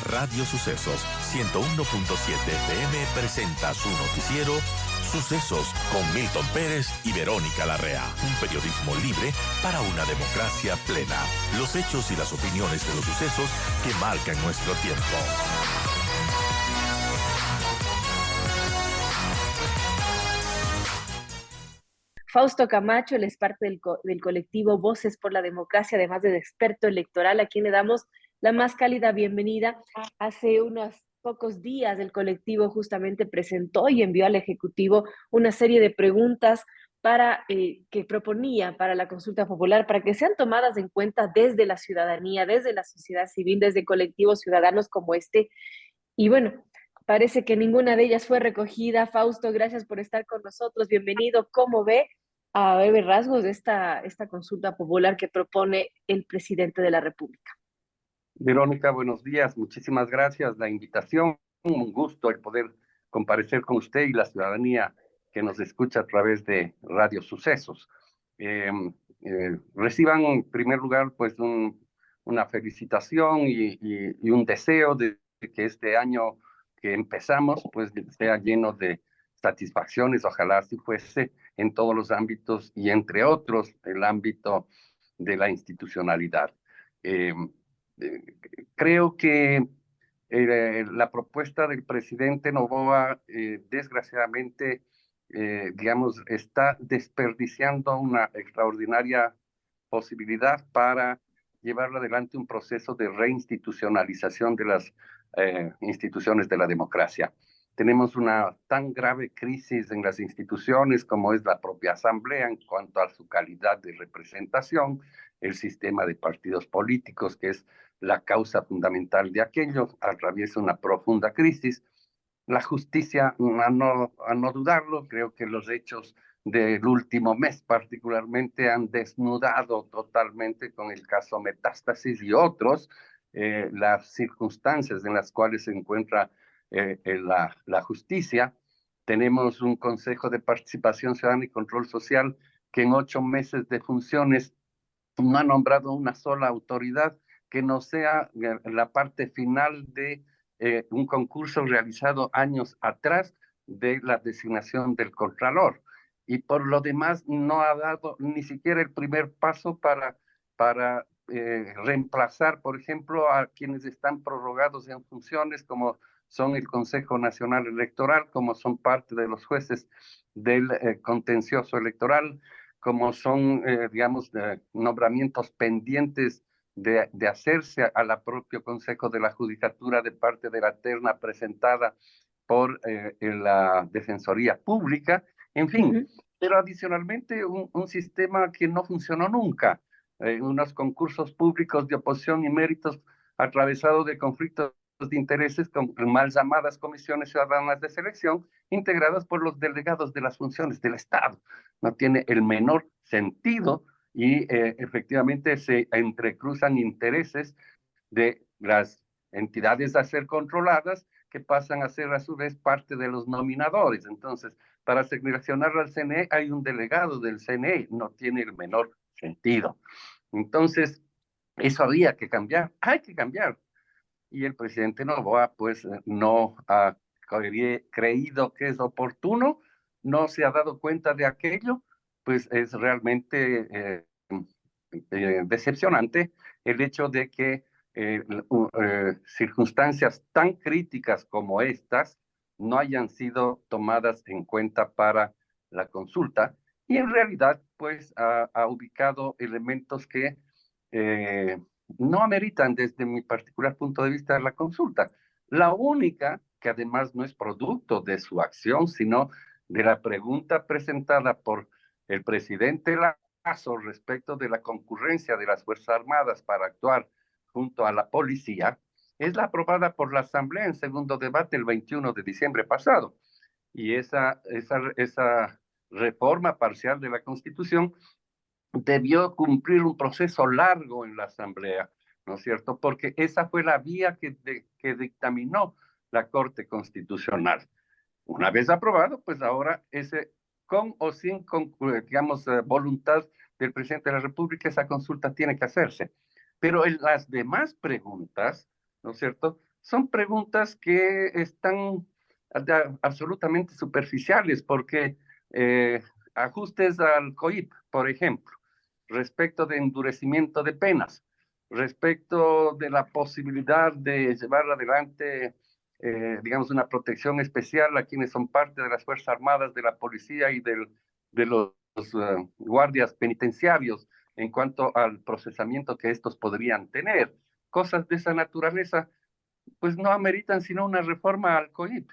Radio Sucesos 101.7 FM presenta su noticiero Sucesos con Milton Pérez y Verónica Larrea. Un periodismo libre para una democracia plena. Los hechos y las opiniones de los sucesos que marcan nuestro tiempo. Fausto Camacho, él es parte del colectivo Voces por la Democracia, además de experto electoral, a quien le damos la más cálida bienvenida. Hace unos pocos días el colectivo justamente presentó y envió al Ejecutivo una serie de preguntas que proponía para la consulta popular, para que sean tomadas en cuenta desde la ciudadanía, desde la sociedad civil, desde colectivos ciudadanos como este. Y bueno, parece que ninguna de ellas fue recogida. Fausto, gracias por estar con nosotros. Bienvenido. ¿Cómo ve a breve rasgos de esta consulta popular que propone el presidente de la República? Verónica, buenos días. Muchísimas gracias la invitación. Un gusto el poder comparecer con usted y la ciudadanía que nos escucha a través de Radio Sucesos. Reciban en primer lugar pues una felicitación y un deseo de que este año que empezamos pues sea lleno de satisfacciones, ojalá así fuese en todos los ámbitos y entre otros el ámbito de la institucionalidad. Creo que la propuesta del presidente Noboa, desgraciadamente, digamos, está desperdiciando una extraordinaria posibilidad para llevar adelante un proceso de reinstitucionalización de las instituciones de la democracia. Tenemos una tan grave crisis en las instituciones como es la propia Asamblea en cuanto a su calidad de representación, el sistema de partidos políticos, que es la causa fundamental de aquello, atraviesa una profunda crisis. La justicia, a no dudarlo, creo que los hechos del último mes particularmente han desnudado totalmente con el caso Metástasis y otros las circunstancias en las cuales se encuentra la justicia. Tenemos un Consejo de Participación Ciudadana y Control Social que en 8 meses de funciones no ha nombrado una sola autoridad que no sea la parte final de un concurso realizado años atrás de la designación del Contralor. Y por lo demás no ha dado ni siquiera el primer paso para reemplazar, por ejemplo, a quienes están prorrogados en funciones, como son el Consejo Nacional Electoral, como son parte de los jueces del contencioso electoral, como son, digamos, nombramientos pendientes de hacerse a la propio Consejo de la Judicatura de parte de la terna presentada por la Defensoría Pública, en fin, pero adicionalmente un sistema que no funcionó nunca, unos concursos públicos de oposición y méritos atravesado de conflictos de intereses con mal llamadas comisiones ciudadanas de selección integradas por los delegados de las funciones del Estado. No tiene el menor sentido y efectivamente se entrecruzan intereses de las entidades a ser controladas que pasan a ser a su vez parte de los nominadores. Entonces, para seleccionar al CNE hay un delegado del CNE, no tiene el menor sentido. Entonces, eso habría que cambiar, hay que cambiar. Y el presidente Noboa pues no ha creído que es oportuno, no se ha dado cuenta de aquello, pues es realmente decepcionante el hecho de que circunstancias tan críticas como estas no hayan sido tomadas en cuenta para la consulta y en realidad pues ha ubicado elementos que no ameritan desde mi particular punto de vista la consulta. La única, que además no es producto de su acción, sino de la pregunta presentada por el presidente Lazo respecto de la concurrencia de las Fuerzas Armadas para actuar junto a la policía, es la aprobada por la Asamblea en segundo debate el 21 de diciembre pasado. Y esa reforma parcial de la Constitución debió cumplir un proceso largo en la Asamblea, ¿no es cierto? Porque esa fue la vía que dictaminó la Corte Constitucional. Una vez aprobado, pues ahora con o sin, digamos, voluntad del presidente de la República, esa consulta tiene que hacerse. Pero en las demás preguntas, ¿no es cierto?, son preguntas que están absolutamente superficiales, porque ajustes al COIP, por ejemplo, respecto de endurecimiento de penas, respecto de la posibilidad de llevar adelante, digamos, una protección especial a quienes son parte de las Fuerzas Armadas, de la policía y de los guardias penitenciarios en cuanto al procesamiento que estos podrían tener. Cosas de esa naturaleza, pues no ameritan sino una reforma al COIP.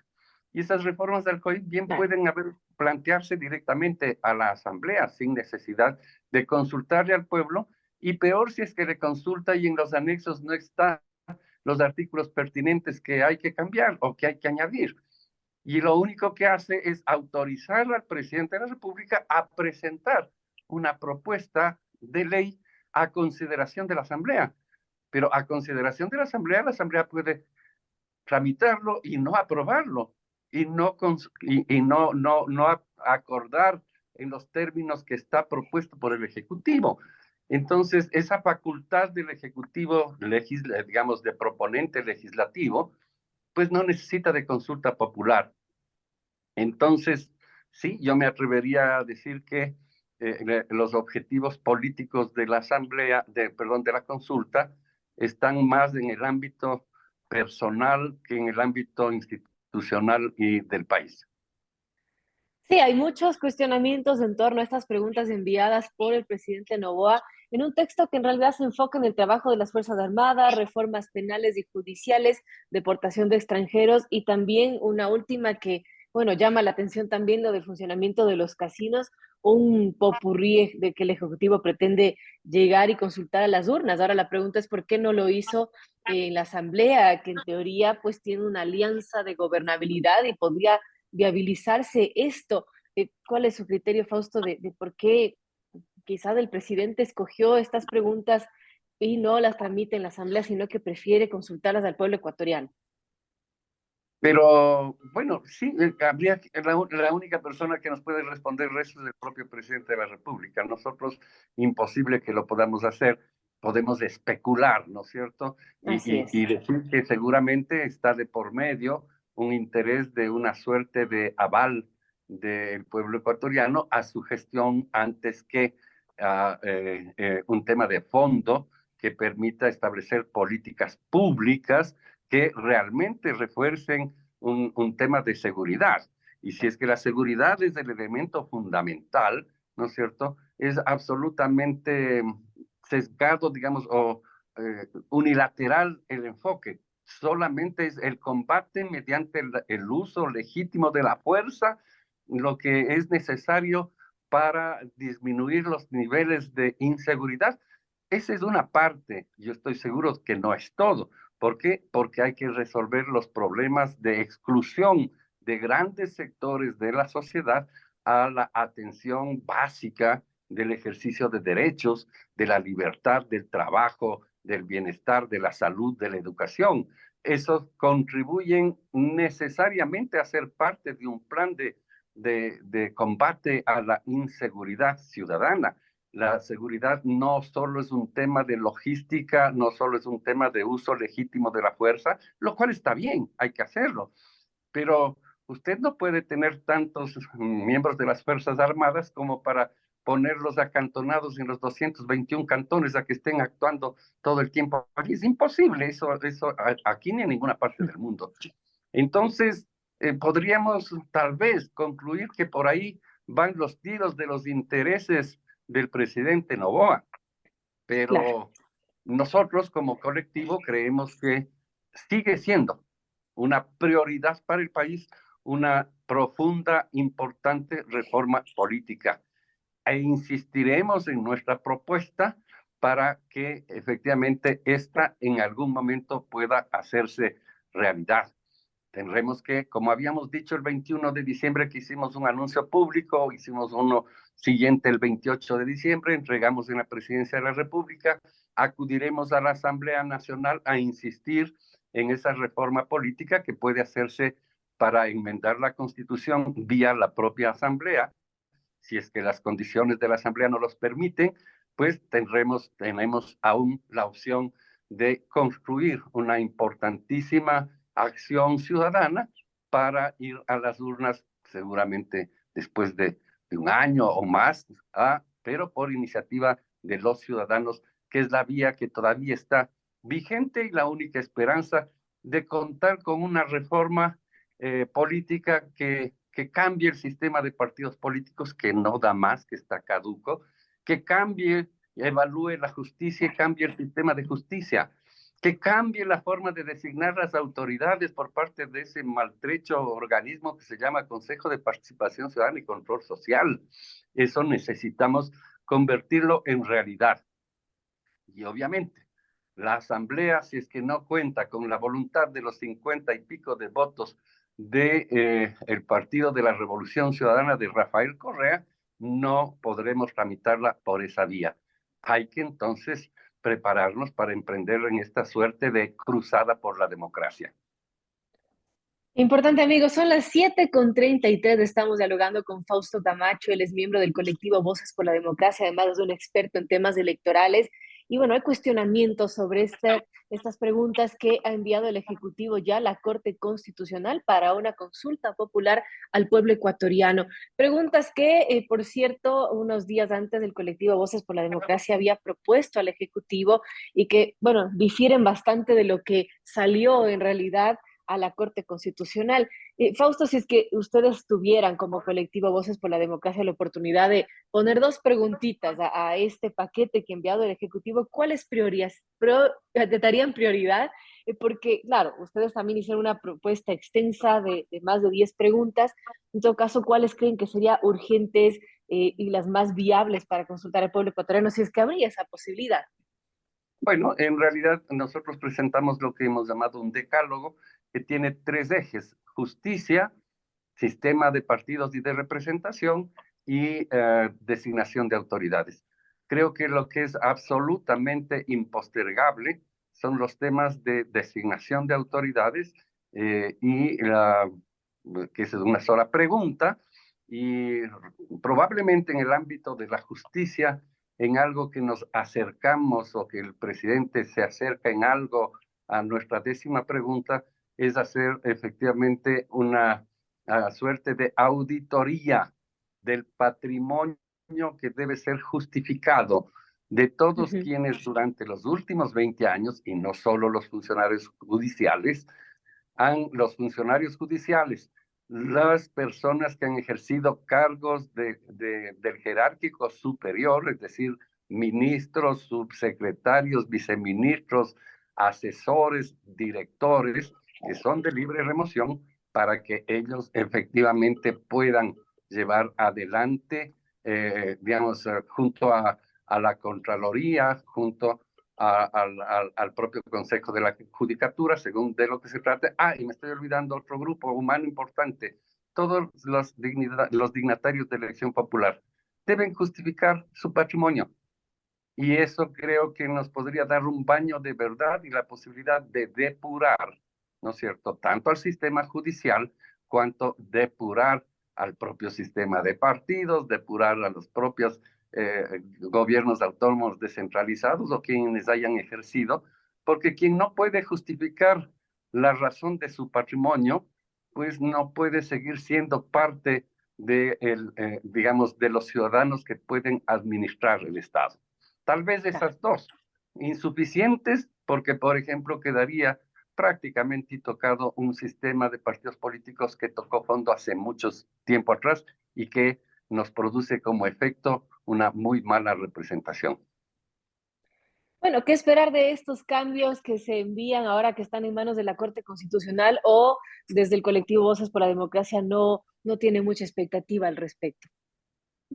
Y esas reformas al COIP bien pueden plantearse directamente a la Asamblea sin necesidad de consultarle al pueblo, y peor si es que le consulta y en los anexos no están los artículos pertinentes que hay que cambiar o que hay que añadir. Y lo único que hace es autorizar al presidente de la República a presentar una propuesta de ley a consideración de la Asamblea. Pero a consideración de la Asamblea puede tramitarlo y no aprobarlo, y no acordar en los términos que está propuesto por el Ejecutivo. Entonces, esa facultad del Ejecutivo, digamos, de proponente legislativo, pues no necesita de consulta popular. Entonces, sí, yo me atrevería a decir que los objetivos políticos de la Asamblea, de la consulta, están más en el ámbito personal que en el ámbito institucional y del país. Sí, hay muchos cuestionamientos en torno a estas preguntas enviadas por el presidente Noboa en un texto que en realidad se enfoca en el trabajo de las Fuerzas Armadas, reformas penales y judiciales, deportación de extranjeros y también una última que, bueno, llama la atención también lo del funcionamiento de los casinos, un popurrí de que el Ejecutivo pretende llegar y consultar a las urnas. Ahora la pregunta es por qué no lo hizo en la Asamblea, que en teoría pues tiene una alianza de gobernabilidad y podría viabilizarse esto. ¿Cuál es su criterio, Fausto, de por qué quizás el presidente escogió estas preguntas y no las tramite en la Asamblea, sino que prefiere consultarlas al pueblo ecuatoriano? Pero bueno, sí, la única persona que nos puede responder eso es el propio presidente de la República. Nosotros, imposible que lo podamos hacer, podemos especular, ¿no es cierto? Así es. Y decir que seguramente está de por medio un interés de una suerte de aval del pueblo ecuatoriano a su gestión antes que un tema de fondo que permita establecer políticas públicas que realmente refuercen un tema de seguridad. Y si es que la seguridad es el elemento fundamental, ¿no es cierto? Es absolutamente sesgado, digamos, o unilateral el enfoque. Solamente es el combate mediante el uso legítimo de la fuerza, lo que es necesario para disminuir los niveles de inseguridad. Esa es una parte, yo estoy seguro que no es todo. ¿Por qué? Porque hay que resolver los problemas de exclusión de grandes sectores de la sociedad a la atención básica del ejercicio de derechos, de la libertad, del trabajo, del bienestar, de la salud, de la educación. Esos contribuyen necesariamente a ser parte de un plan de combate a la inseguridad ciudadana. La seguridad no solo es un tema de logística, no solo es un tema de uso legítimo de la fuerza, lo cual está bien, hay que hacerlo, pero usted no puede tener tantos miembros de las Fuerzas Armadas como para ponerlos acantonados en los 221 cantones a que estén actuando todo el tiempo. Es imposible, eso aquí ni en ninguna parte del mundo. Entonces, podríamos tal vez concluir que por ahí van los tiros de los intereses del presidente Noboa, pero Claro. nosotros como colectivo creemos que sigue siendo una prioridad para el país una profunda, importante reforma política, e insistiremos en nuestra propuesta para que efectivamente esta en algún momento pueda hacerse realidad. Tendremos que, como habíamos dicho el 21 de diciembre que hicimos un anuncio público, hicimos uno siguiente el 28 de diciembre, entregamos en la Presidencia de la República, acudiremos a la Asamblea Nacional a insistir en esa reforma política que puede hacerse para enmendar la Constitución vía la propia Asamblea. Si es que las condiciones de la Asamblea no los permiten, pues tenemos aún la opción de construir una importantísima acción ciudadana para ir a las urnas seguramente después de un año o más, pero por iniciativa de los ciudadanos, que es la vía que todavía está vigente y la única esperanza de contar con una reforma política que cambie el sistema de partidos políticos, que no da más, que está caduco, que cambie, evalúe la justicia y cambie el sistema de justicia, que cambie la forma de designar las autoridades por parte de ese maltrecho organismo que se llama Consejo de Participación Ciudadana y Control Social. Eso necesitamos convertirlo en realidad. Y obviamente, la Asamblea, si es que no cuenta con la voluntad de los 50 y pico de votos de el Partido de la Revolución Ciudadana de Rafael Correa, no podremos tramitarla por esa vía. Hay que entonces prepararnos para emprender en esta suerte de cruzada por la democracia. Importante, amigos, son las 7:33. Estamos dialogando con Fausto Camacho. Él es miembro del colectivo Voces por la Democracia, además es un experto en temas electorales. Y bueno, hay cuestionamientos sobre estas preguntas que ha enviado el Ejecutivo ya a la Corte Constitucional para una consulta popular al pueblo ecuatoriano. Preguntas que, por cierto, unos días antes el colectivo Voces por la Democracia había propuesto al Ejecutivo y que, bueno, difieren bastante de lo que salió en realidad a la Corte Constitucional. Fausto, si es que ustedes tuvieran como colectivo Voces por la Democracia la oportunidad de poner dos preguntitas a este paquete que ha enviado el Ejecutivo, ¿cuáles te darían prioridad? Porque, claro, ustedes también hicieron una propuesta extensa de más de 10 preguntas. En todo caso, ¿cuáles creen que serían urgentes y las más viables para consultar al pueblo ecuatoriano, si es que habría esa posibilidad? Bueno, en realidad nosotros presentamos lo que hemos llamado un decálogo que tiene 3 ejes: justicia, sistema de partidos y de representación y designación de autoridades. Creo que lo que es absolutamente impostergable son los temas de designación de autoridades que es una sola pregunta, y probablemente en el ámbito de la justicia, en algo que nos acercamos o que el presidente se acerca en algo a nuestra 10ª pregunta, es hacer efectivamente una suerte de auditoría del patrimonio que debe ser justificado de todos quienes durante los últimos 20 años, y no solo los funcionarios judiciales, las personas que han ejercido cargos del jerárquico superior, es decir, ministros, subsecretarios, viceministros, asesores, directores, que son de libre remoción, para que ellos efectivamente puedan llevar adelante, junto a la Contraloría, junto al propio Consejo de la Judicatura, según de lo que se trate. Y me estoy olvidando otro grupo humano importante: todos los dignatarios de la elección popular deben justificar su patrimonio. Y eso creo que nos podría dar un baño de verdad y la posibilidad de depurar, ¿no es cierto?, tanto al sistema judicial cuanto depurar al propio sistema de partidos, depurar a los propios gobiernos autónomos descentralizados o quienes hayan ejercido, porque quien no puede justificar la razón de su patrimonio, pues no puede seguir siendo parte de los ciudadanos que pueden administrar el Estado. Tal vez esas dos, insuficientes, porque, por ejemplo, quedaría prácticamente tocado un sistema de partidos políticos que tocó fondo hace mucho tiempo atrás y que nos produce como efecto una muy mala representación. Bueno, ¿qué esperar de estos cambios que se envían ahora que están en manos de la Corte Constitucional, o desde el colectivo Voces por la Democracia no tiene mucha expectativa al respecto?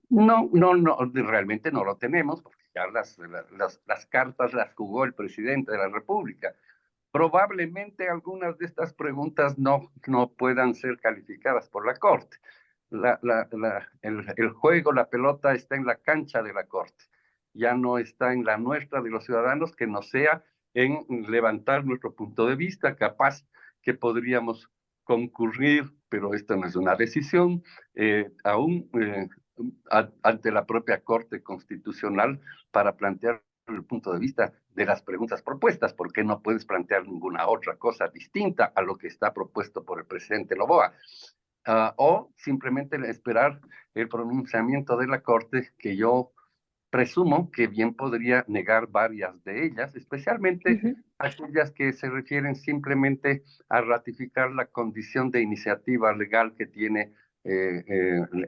No, realmente no lo tenemos, porque ya las cartas las jugó el presidente de la República. Probablemente algunas de estas preguntas no puedan ser calificadas por la Corte. El juego, la pelota está en la cancha de la Corte, ya no está en la nuestra de los ciudadanos, que no sea en levantar nuestro punto de vista. Capaz que podríamos concurrir, pero esta no es una decisión, aún ante la propia Corte Constitucional, para plantear el punto de vista de las preguntas propuestas, porque no puedes plantear ninguna otra cosa distinta a lo que está propuesto por el presidente Noboa. O simplemente esperar el pronunciamiento de la Corte, que yo presumo que bien podría negar varias de ellas, especialmente aquellas que se refieren simplemente a ratificar la condición de iniciativa legal que tiene,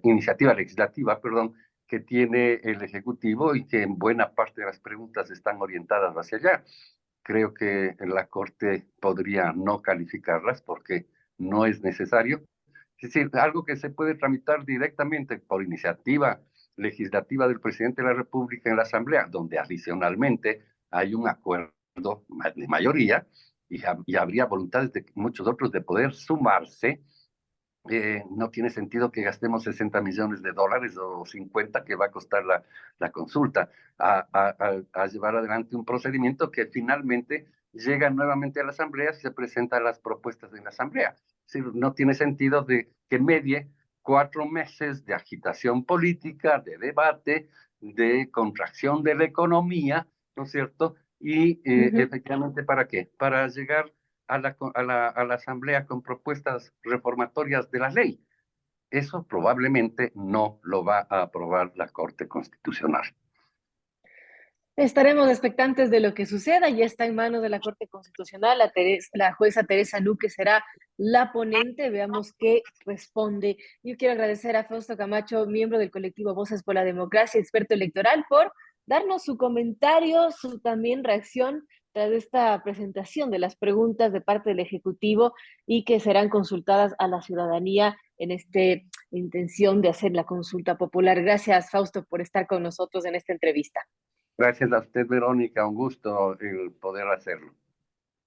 iniciativa legislativa, perdón, que tiene el Ejecutivo y que en buena parte de las preguntas están orientadas hacia allá. Creo que la Corte podría no calificarlas porque no es necesario. Es decir, algo que se puede tramitar directamente por iniciativa legislativa del presidente de la República en la Asamblea, donde adicionalmente hay un acuerdo de mayoría y habría voluntades de muchos otros de poder sumarse. No tiene sentido que gastemos 60 millones de dólares o 50 que va a costar la consulta a llevar adelante un procedimiento que finalmente llega nuevamente a la Asamblea y se presentan las propuestas en la Asamblea. Es decir, no tiene sentido de que medie 4 meses de agitación política, de debate, de contracción de la economía, ¿no es cierto? Y efectivamente, ¿para qué? Para llegar a la Asamblea con propuestas reformatorias de la ley. Eso probablemente no lo va a aprobar la Corte Constitucional. Estaremos expectantes de lo que suceda. Ya está en manos de la Corte Constitucional. La jueza Teresa Luque será la ponente. Veamos qué responde. Yo quiero agradecer a Fausto Camacho, miembro del colectivo Voces por la Democracia, experto electoral, por darnos su comentario, su también reacción tras esta presentación de las preguntas de parte del Ejecutivo y que serán consultadas a la ciudadanía en esta intención de hacer la consulta popular. Gracias, Fausto, por estar con nosotros en esta entrevista. Gracias a usted, Verónica, un gusto el poder hacerlo.